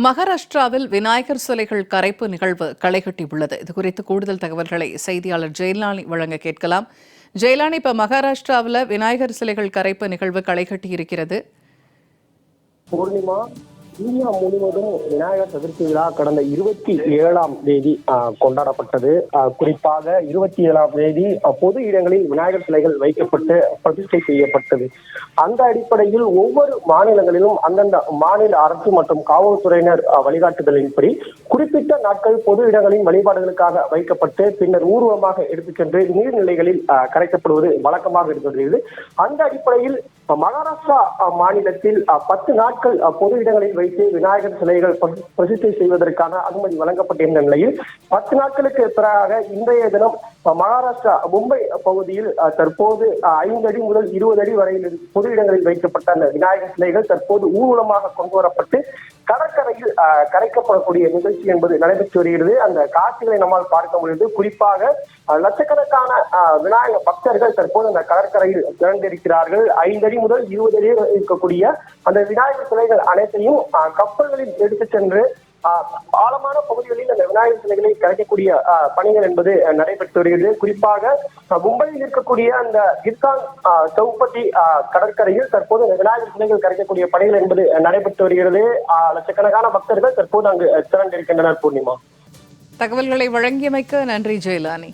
மகாராஷ்டிராவில் விநாயகர் சிலைகள் கரைப்பு நிகழ்வு களைகட்டியுள்ளது. இதுகுறித்து கூடுதல் தகவல்களை செய்தியாளர் ஜெயலானி வழங்க கேட்கலாம். ஜெயலானி, இப்ப மகாராஷ்டிராவில் விநாயகர் சிலைகள் கரைப்பு நிகழ்வு களைகட்டி இருக்கிறது. பூர்ணிமா, இந்தியா முழுவதும் விநாயகர் சதுர்த்தி விழா கடந்த 27ஆம் தேதி கொண்டாடப்பட்டது. குறிப்பாக 27ஆம் தேதி பொது இடங்களில் விநாயகர் சிலைகள் வைக்கப்பட்டு பிரதிஷ்டை செய்யப்பட்டது. அந்த அடிப்படையில் ஒவ்வொரு மாநிலங்களிலும் அந்தந்த மாநில அரசு மற்றும் காவல்துறையினர் வழிகாட்டுதலின்படி குறிப்பிட்ட நாட்கள் பொது இடங்களின் வழிபாடுகளுக்காக வைக்கப்பட்டு பின்னர் ஊர்வலமாக எடுத்துச் சென்று நீர்நிலைகளில் கரைக்கப்படுவது வழக்கமாக இருந்து வருகிறது. அந்த அடிப்படையில் மகாராஷ்டிரா மாநிலத்தில் 10 நாட்கள் பொது இடங்களில் வைத்து விநாயகர் சிலைகள் பிரதிஷ்டை செய்வதற்கான அனுமதி வழங்கப்பட்டிருந்த நிலையில் 10 நாட்களுக்கு பிறகாக இன்றைய தினம் மகாராஷ்டிரா மும்பை பகுதியில் தற்போது 5 அடி முதல் 20 அடி வரையில் பொது இடங்களில் வைக்கப்பட்ட அந்த விநாயகர் சிலைகள் தற்போது ஊர்வலமாக கொண்டு வரப்பட்டு கடற்கரையில் கரைக்கப்படக்கூடிய நிகழ்ச்சி என்பது நடைபெற்று வருகிறது. அந்த காட்சிகளை நம்மால் பார்க்க முடியுது. குறிப்பாக லட்சக்கணக்கான விநாயகர் பக்தர்கள் தற்போது அந்த கடற்கரையில் திரண்டிருக்கிறார்கள். 5 அடி முதல் 20 அடி இருக்கக்கூடிய அந்த விநாயகர் சிலைகள் அனைத்தையும் கப்பல்களில் எடுத்துச் சென்று ஆழமான பகுதிகளில் அந்த விநாயகர் சிலைகளை கரைக்கக்கூடிய பணிகள் என்பது நடைபெற்று வருகிறது. குறிப்பாக மும்பையில் இருக்கக்கூடிய அந்த கிர்கான் சௌபதி கடற்கரையில் தற்போது அந்த விநாயகர் சிலைகள் கரைக்கக்கூடிய பணிகள் என்பது நடைபெற்று வருகிறது. லட்சக்கணக்கான பக்தர்கள் தற்போது அங்கு திரண்டிருக்கின்றனர். பூர்ணிமா, தகவல்களை வழங்கியமைக்க நன்றி ஜெயலானி.